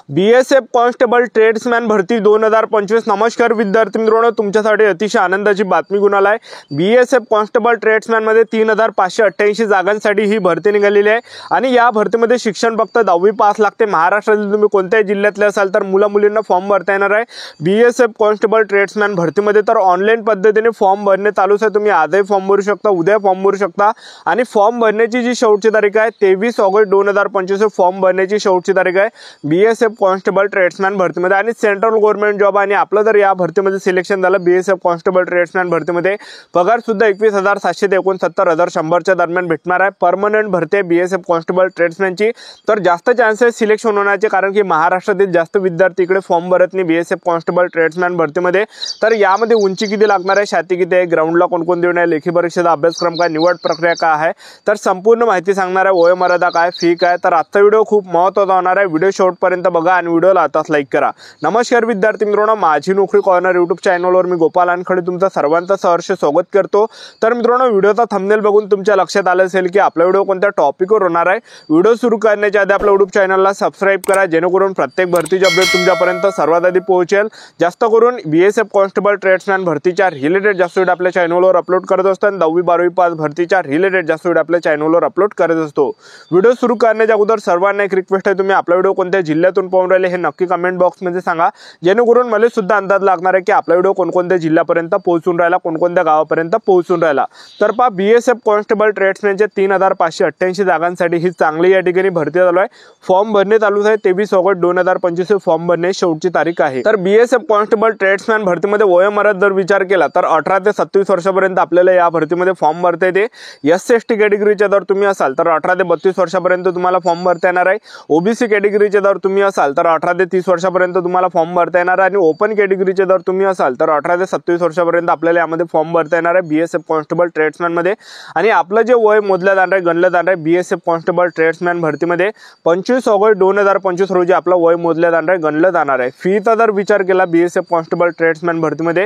BSF constable ट्रेड्समॅन भरती 2025। नमस्कार विद्यार्थी मित्रांनो, तुमच्यासाठी अतिशय आनंदाची बातमी घेऊन आलाय। बीएसएफ कॉन्स्टेबल ट्रेड्समॅन मध्ये 3588 जागांसाठी ही भरती निघालेली आहे आणि या भरतीमध्ये शिक्षण फक्त 10वी पास लागते। महाराष्ट्रातील तुम्ही कोणत्याही जिल्ह्यातले असाल तर मुला-मुलींना फॉर्म भरता येणार आहे। बीएसएफ कॉन्स्टेबल ट्रेड्समॅन भरतीमध्ये तर ऑनलाईन पद्धतीने फॉर्म भरणे चालूच आहे। तुम्ही आजही फॉर्म भरू शकता, उद्या फॉर्म भरू शकता आणि फॉर्म भरण्याची जी शेवटची तारीख आहे 23 ऑगस्ट 2025 फॉर्म भरण्याची शेवटची तारीख आहे बीएसएफ कॉन्स्टेबल ट्रेड्समॅन भरतीमध्ये। आणि सेंट्रल गव्हर्नमेंट जॉब आणि आपलं जर या भरतीमध्ये सिलेक्शन झालं बीएसएफ कॉन्स्टेबल ट्रेड्समॅन भरतीमध्ये पगार सुद्धा 21,700 ते 69,100 च्या दरम्यान भेटणार आहे। परमनंट भरती आहे बीएसएफ कॉन्स्टेबल ट्रेड्समॅनची, तर जास्त चान्सेस सिलेक्शन होण्याचे, कारण की महाराष्ट्रातील जास्त विद्यार्थी इकडे फॉर्म भरत नाही बीएसएफ कॉन्स्टेबल ट्रेड्समॅन भरतीमध्ये। तर यामध्ये उंची किती लागणार आहे, छाती किती आहे, ग्राउंडला कोणकोण देणार आहे, लेखी परीक्षेचा अभ्यासक्रम काय, निवड प्रक्रिया काय आहे, तर संपूर्ण माहिती सांगणार आहे। वयोमर्यादा काय, फी काय, तर आजचा व्हिडिओ खूप महत्त्वाचा होणार आहे। व्हिडिओ शेवटपर्यंत बघा आणि व्हिडिओला आताच लाईक करा। नमस्कार विद्यार्थी मित्रांनो, माझी नोकरी कॉर्नर यूट्यूब चॅनलवर मी गोपाल वानखडे तुमचं सर्वांचं सहर्ष स्वागत करतो। तर मित्रांनो, व्हिडिओचा थंबनेल बघून तुमच्या लक्षात आलं असेल की आपला व्हिडिओ कोणत्या टॉपिकवर होणार आहे। व्हिडिओ सुरू करण्याच्या आधी आपल्या यूट्यूब चॅनलला सबस्क्राइब करा, जेणेकरून प्रत्येक भरतीची अपडेट तुमच्यापर्यंत सर्वात आधी पोहोचेल। जास्त करून बीएसएफ कॉन्स्टेबल ट्रेड्समॅन भरतीच्या रिलेटेड जास्त व्हिडिओ आपल्या चॅनलवर अपलोड करत असतो आणि 10वी 12वी पास भरतीच्या रिलेटेड जास्त व्हिडिओ आपल्या चॅनलवर अपलोड करत असतो। व्हिडिओ सुरू करण्याच्या अगोदर सर्वांना एक रिक्वेस्ट आहे, तुम्ही आपला व्हिडिओ कोणत्या जिल्ह्यातून पाहून राहिले हे नक्की कमेंट बॉक्समध्ये सांगा, जेणेकरून मला सुद्धा अंदाज लागणार आहे की आपला व्हिडिओ कोणकोणत्या जिल्ह्यापर्यंत पोहोचून राहिला, कोणकोणत्या गावापर्यंत पोहोचून राहिला। तर पहा, बीएसएफ कॉन्स्टेबल ट्रेड्समॅनचे 3588 जागांसाठी ही चांगली या ठिकाणी भरती चालू आहे। फॉर्म भरणे चालू आहे। 23 ऑगस्ट 2025 फॉर्म भरणे शेवटची तारीख आहे। तर बीएसएफ कॉन्स्टेबल ट्रेड्समॅन भरतीमध्ये वयोमर्यादा जर विचार केला तर 18 ते 27 वर्षापर्यंत आपल्याला या भरतीमध्ये फॉर्म भरता येते। एससी कॅटेगरीचे जर तुम्ही असाल तर 18 ते 32 वर्षापर्यंत तुम्हाला फॉर्म भरता येणार आहे। ओबीसी कॅटेगरीचे जर तुम्ही असाल तर 18 ते 30 वर्षापर्यंत तुम्हाला फॉर्म भरता येणार आहे आणि ओपन कॅटेगरीचे जर तुम्ही असाल तर 18 ते 27 वर्षापर्यंत आपल्याला यामध्ये फॉर्म भरता येणार आहे बीएसएफ कॉन्स्टेबल ट्रेड्समॅन मध्ये। आणि आपलं जे वय मोजलं जाणार आहे, गणलं जाणार आहे बीएसएफ कॉन्स्टेबल ट्रेड्समॅन भरतीमध्ये 25 ऑगस्ट 2025 रोजी आपलं वय मोजलं जाणार आहे, गणलं जाणार आहे। फीचा जर विचार केला बीएसएफ कॉन्स्टेबल ट्रेड्समॅन भरतीमध्ये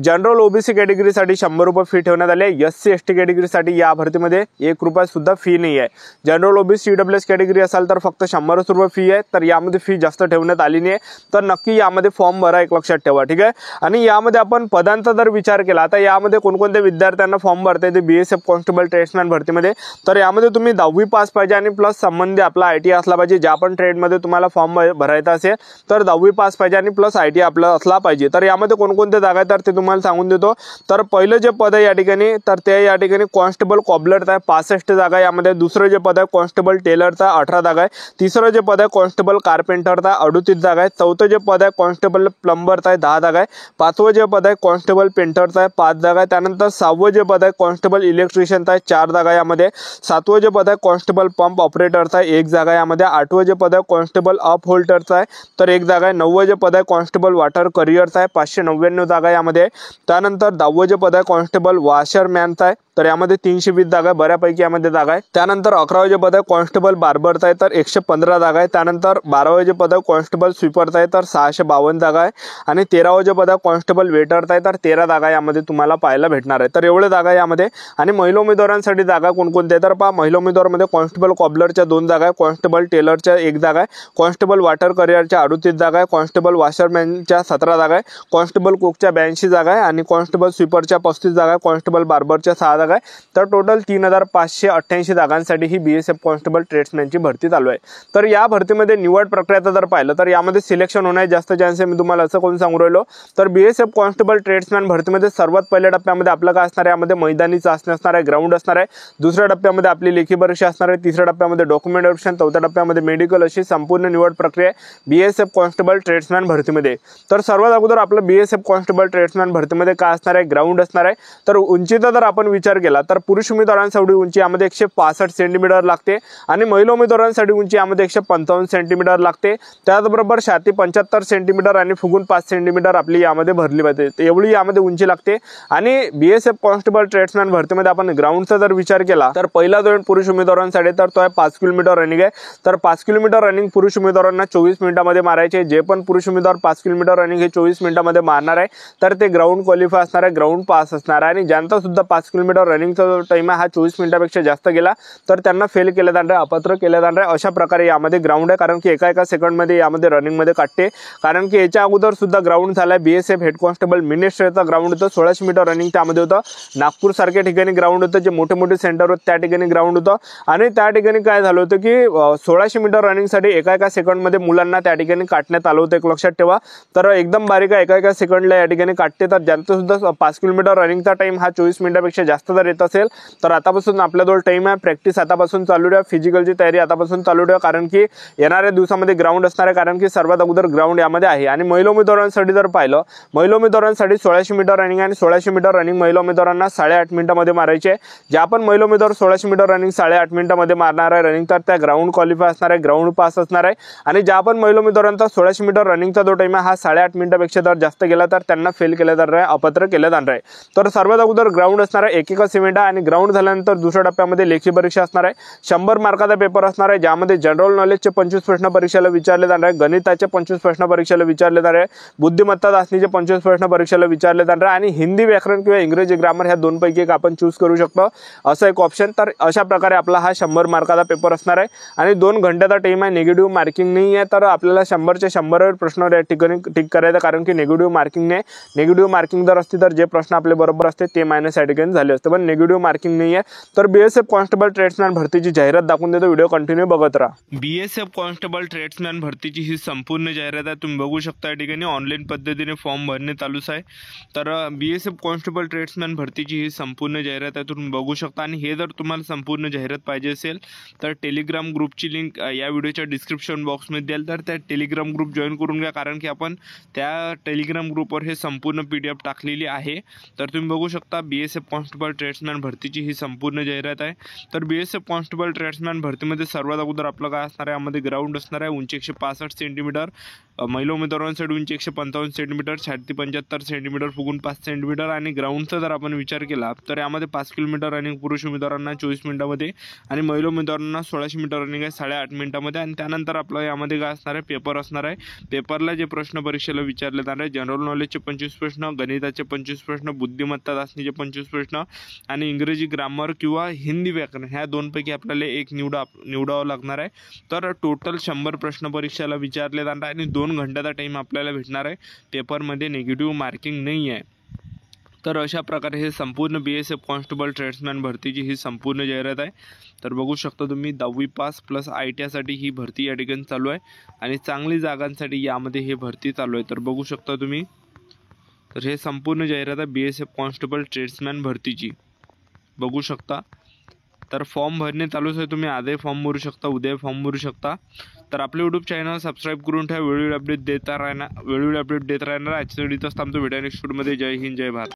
जनरल ओबीसी कॅटेगरीसाठी 100 रुपये फी ठेवण्यात आली आहे। एससी एसटी कॅटेगरीसाठी या भरतीमध्ये 1 रुपया सुद्धा फी नाही आहे। जनरल ओबीसी ईडब्ल्यूएस कॅटेगरी असाल तर फक्त 100 रुपये फी आहे, तर यामध्ये फी जास्त ठेवण्यात आली नाही, तर नक्की यामध्ये फॉर्म भरा, एक लक्षात ठेवा, ठीक आहे। आणि यामध्ये आपण पदांचा जर विचार केला, आता यामध्ये कोणकोणत्या विद्यार्थ्यांना फॉर्म भरता येते बीएसएफ कॉन्स्टेबल ट्रेड्समॅन भरतीमध्ये, तर यामध्ये तुम्ही 10वी पास पाहिजे आणि प्लस संबंधी आपला आयटी असला पाहिजे। ज्या पण ट्रेडमध्ये तुम्हाला फॉर्म भरायचा असेल तर 10वी पास पाहिजे आणि प्लस आयटी आपला असला पाहिजे। तर यामध्ये कोणकोणत्या जागा आहेत तर ते तुम्हाला सांगून देतो। तर पहिलं जे पद आहे या ठिकाणी, तर ते या ठिकाणी कॉन्स्टेबल कॉबलरचा आहे, 65 जागा यामध्ये। दुसरं जे पद आहे कॉन्स्टेबल टेलरचा 18 जागा आहे। तिसरं जे पद आहे कॉन्स्टेबल कार्पेंटरचा 38 जागा आहे। चौथं जे पद आहे कॉन्स्टेबल प्लंबरचा आहे 10 जागा आहे। पाचवं जे पद आहे कॉन्स्टेबल पेंटरचा आहे 5 जागा आहे। त्यानंतर 6वं जे पद आहे कॉन्स्टेबल इलेक्ट्रिशियनचा आहे 4 जागा यामध्ये। 7वं जे पद आहे कॉन्स्टेबल पंप ऑपरेटरचा आहे 1 जागा यामध्ये। 8वं जे पद आहे कॉन्स्टेबल अप होल्डरचा आहे तर 1 जागा आहे। 9वं जे पद आहे कॉन्स्टेबल वॉटर करिअरचा आहे 599 जागा यामध्ये। त्यानंतर 10वं जे पद आहे कॉन्स्टेबल वॉशरमॅनचा आहे तर यामध्ये 320 जागा बऱ्यापैकी यामध्ये जागा आहे। त्यानंतर 11वं जे पद आहे कॉन्स्टेबल बार्बरचा आहे तर 115 जागा आहे। त्यानंतर 12वं जे पद आहे कॉन्स्टेबल स्वीपरचा आहे तर 652 जागा आहे। आणि 13वं जे पद आहे कॉन्स्टेबल वेटरचा आहे तर 13 जागा यामध्ये तुम्हाला पाहायला भेटणार आहे। तर एवढे जागा यामध्ये। आणि महिला उमेदवारांसाठी जागा कोणकोणत्या तर पहा, महिला उमेदवारांमध्ये कॉन्स्टेबल कॉबलरच्या 2 जागा आहे, कॉन्स्टेबल टेलरच्या 1 जागा आहे, कॉन्स्टेबल वॉटर करिअरच्या 38 जागा आहे, कॉन्स्टेबल वॉशरमॅनच्या 17 जागा आहे, कॉन्स्टेबल कुकच्या 82 जागा आहे आणि कॉन्स्टेबल स्वीपरच्या 35 जागा आहे, कॉन्स्टेबल बार्बरच्या 6 जागा आहे। तर टोटल 3588 जागांसाठी ही बीएसएफ कॉन्स्टेबल ट्रेड्समॅनची भरती चालू आहे। तर या भरतीमध्ये निवड प्रक्रियाचं जर पाहिलं तर यामध्ये सिलेक्शन होण्याचे जास्त चान्स आहे। मी तुम्हाला असं कोण सांगू राहिलो, तर बीएसएफ कॉन्स्टेबल ट्रेड्समॅन भरतीमध्ये सर्वात पहिल्या टप्प्यामध्ये आपलं काय असणार आहे, यामध्ये मैदानी चाचणी असणार आहे, ग्राउंड असणार आहे। दुसऱ्या टप्प्यामध्ये आपली लेखी परीक्षा असणार आहे। तिसऱ्या टप्प्यामध्ये डॉक्युमेंट व्हेरिफिकेशन, चौथ्या टप्प्यामध्ये मेडिकल, अशी संपूर्ण निवड प्रक्रिया बीएसएफ कॉन्स्टेबल ट्रेड्समॅन भरतीमध्ये। तर सर्वात अगोदर आपलं बीएसएफ कॉन्स्टेबल ट्रेड्समॅन भरतीमध्ये काय असणार आहे, ग्राउंड असणार आहे। तर उंचीचा जर आपण विचार केला तर पुरुष उमेदवारांसाठी उंची यामध्ये 165 सेंटीमीटर लागते आणि महिला उमेदवारांसाठी उंची यामध्ये 155 सेंटीमीटर लागते। त्याचबरोबर छाती 75 सेंटीमीटर आणि फुगून 5 सेंटीमीटर आपली यामध्ये भरली पाहिजे, एवढी यामध्ये उंची लागते। आणि बीएसएफ कॉन्स्टेबल ट्रेड्समॅन भरतीमध्ये आपण ग्राउंडचा जर विचार केला तर पहिला जो पुरुष उमेदवारांसाठी तर तो आहे 5 किलोमीटर रनिंग आहे। तर 5 किलोमीटर रनिंग पुरुष उमेदवारांना 24 मिनिटांमध्ये मारायचे। जे पण पुरुष उमेदवार 5 किलोमीटर रनिंग हे 24 मिनिटांमध्ये मारणार आहे तर ते ग्राउंड क्वालिफाय असणार आहे, ग्राउंड पास असणार आहे। आणि ज्यांचा सुद्धा 5 किलोमीटर मीटर रनिंगचा जो टाइम आहे हा 24 मिनिटापेक्षा जास्त गेला तर त्यांना फेल केलं जाणार आहे, अपात्र केलं जाणार आहे। अशा प्रकारे यामध्ये ग्राउंड आहे, कारण की एका सेकंडमध्ये यामध्ये रनिंगमध्ये काटते। कारण की याच्या अगोदर सुद्धा ग्राउंड झालाय BSF हेड कॉन्स्टेबल मिनिस्टरचा ग्राउंड होतं, 1600 मीटर रनिंग त्यामध्ये होतं। नागपूर सारख्या ठिकाणी ग्राउंड होतं, जे मोठे मोठे सेंटर होते त्या ठिकाणी ग्राउंड होतं। आणि त्या ठिकाणी काय झालं होतं की 1600 मीटर रनिंगसाठी एका सेकंडमध्ये मुलांना त्या ठिकाणी काटण्यात आलं होतं, एक लक्षात ठेवा। तर एकदम बारीक एका सेकंडला या ठिकाणी काटते। तर ज्यांचं सुद्धा 5 किलोमीटर रनिंगचा टाइम हा 24 मिनिटापेक्षा जास्त जर येत असेल तर आतापासून आपल्याजवळ टाइम आहे, प्रॅक्टिस आतापासून चालू ठेवा, फिजिकलची तयारी आतापासून चालू ठेवा, कारण की येणाऱ्या दिवसामध्ये ग्राउंड असणार आहे, कारण की सर्वात अगोदर ग्राउंड यामध्ये आहे। आणि महिला उमेदवारांसाठी जर पाहिलं, महिला उमेदवारांसाठी 1600 मीटर रनिंग आणि 1600 मीटर रनिंग महिला उमेदवारांना 8.5 मिनिटांमध्ये मारायचे आहे। ज्या पण महिला उमेदवार 1600 मीटर रनिंग 8.5 मिनिटांमध्ये मारणार आहे रनिंग, तर त्या ग्राउंड क्वालिफाय असणार आहे, ग्राउंड पास असणार आहे। आणि ज्या पण महिला उमेदवारांचा 1600 मीटर रनिंगचा जो टाइम आहे हा 8.5 मिनिटापेक्षा जर जास्त गेला तर त्यांना फेल केलं जाणार आहे, अपात्र केलं जाणार आहे। तर सर्वात अगोदर ग्राउंड असणार आहे, एक इव्हेंट आहे। आणि ग्राउंड झाल्यानंतर दुसऱ्या टप्प्यामध्ये लेखी परीक्षा असणार आहे, 100 मार्काचा पेपर असणार आहे, ज्यामध्ये जनरल नॉलेजचे 25 प्रश्न परीक्षेला विचारले जाणार आहे, गणिताचे 25 प्रश्न परीक्षेला विचारले जाणार आहे, बुद्धिमत्ता चाचणीचे 25 प्रश्न परीक्षेला विचारले जाणार आहे। आणि हिंदी व्याकरण किंवा इंग्रजी ग्रामर ह्या दोनपैकी एक आपण चूज करू शकतो, असं एक ऑप्शन। तर अशा प्रकारे आपला हा 100 मार्काचा पेपर असणार आहे आणि 2 घंट्याचा टाइम आहे, निगेटिव्ह मार्किंग नाही आहे। तर आपल्याला 100चे 100 प्रश्न या ठिकाणी टिक करायचं, कारण की निगेटिव्ह मार्किंग नाही। निगेटिव्ह मार्किंग जर असते तर जे प्रश्न आपले बरोबर असते ते मायनस या ठिकाणी झाले असते, पण निगेटिव्ह मार्किंग नाही आहे। तर BSF कॉन्स्टेबल ट्रेड्समॅन भरतीची जाहिरात दाखवून देतो, व्हिडिओ कंटिन्यू बघत राहा। BSF कॉन्स्टेबल ट्रेड्समॅन भरतीची ही संपूर्ण जाहिरात आहे, तुम्ही बघू शकता या ठिकाणी ऑनलाईन पद्धतीने फॉर्म भरणे चालूच आहे। तर BSF कॉन्स्टेबल ट्रेड्समॅन भरतीची ही संपूर्ण जाहिरात आहे, तुम्ही बघू शकता। आणि हे जर तुम्हाला संपूर्ण जाहिरात पाहिजे असेल तर टेलिग्राम ग्रुपची लिंक या व्हिडिओच्या डिस्क्रिप्शन बॉक्समध्ये द्याल, तर त्या टेलिग्राम ग्रुप जॉईन करून घ्या, कारण की आपण त्या टेलिग्राम ग्रुपवर हे संपूर्ण PDF टाकलेली आहे। तर तुम्ही बघू शकता BSF कॉन्स्टेबल ट्रेड्समॅन भरतीची ही संपूर्ण जाहिरात आहे। तर BSF कॉन्स्टेबल ट्रेड्समॅन भरतीमध्ये सर्वात अगोदर आपलं काय असणार आहे, यामध्ये ग्राउंड असणार आहे, उंची 165 सेंटीमीटर, महिला उमेदवारांसाठी उंची 155 सेंटीमीटर, छाती 75 सेंटीमीटर, फुगून 5 सेंटीमीटर। आणि ग्राउंडचा जर आपण विचार केला तर यामध्ये 5 किलोमीटर रनिंग पुरुष उमेदवारांना 24 मिनिटांमध्ये आणि महिला उमेदवारांना 1600 मीटर रनिंग आहे 8.5 मिनिटांमध्ये। आणि त्यानंतर आपलं यामध्ये काय असणार आहे, पेपर असणार आहे। पेपरला जे प्रश्न परीक्षेला विचारले जाणार आहे, जनरल नॉलेजचे 25 प्रश्न, गणिताचे 25 प्रश्न, बुद्धिमत्ता चाचणीचे 25 प्रश्न आणि इंग्रजी ग्रामर किंवा हिंदी व्याकरण ह्या दोनपैकी आपल्याला एक निवडावं लागणार आहे। तर टोटल 100 प्रश्न परीक्षेला विचारले जाणार आहे आणि 2 घंट्याचा टाइम आपल्याला भेटणार आहे, पेपरमध्ये निगेटिव्ह मार्किंग नाही आहे। तर अशा प्रकारे हे संपूर्ण BSF कॉन्स्टेबल ट्रेड्समॅन भरतीची ही संपूर्ण जाहिरात आहे। तर बघू शकता तुम्ही 10वी पास प्लस ITI साठी ही भरती या ठिकाणी चालू आहे आणि चांगली जागांसाठी यामध्ये हे भरती चालू आहे। तर बघू शकता तुम्ही, तर हे संपूर्ण जाहिरात आहे BSF कॉन्स्टेबल ट्रेड्समॅन भरतीची, बघू शकता। तर फॉर्म भरणे चालूच आहे, तुम्ही आजही फॉर्म भरू शकता, उद्या फॉर्म भरू शकता। तर आपले यूट्यूब चॅनल सबस्क्राईब करून ठेवा, वेळोवेळी अपडेट देत राहणार। आजच्या व्हिडिओत थांबतो, भेटूया नेक्स्ट व्हिडिओमध्ये। जय हिंद, जय भारत।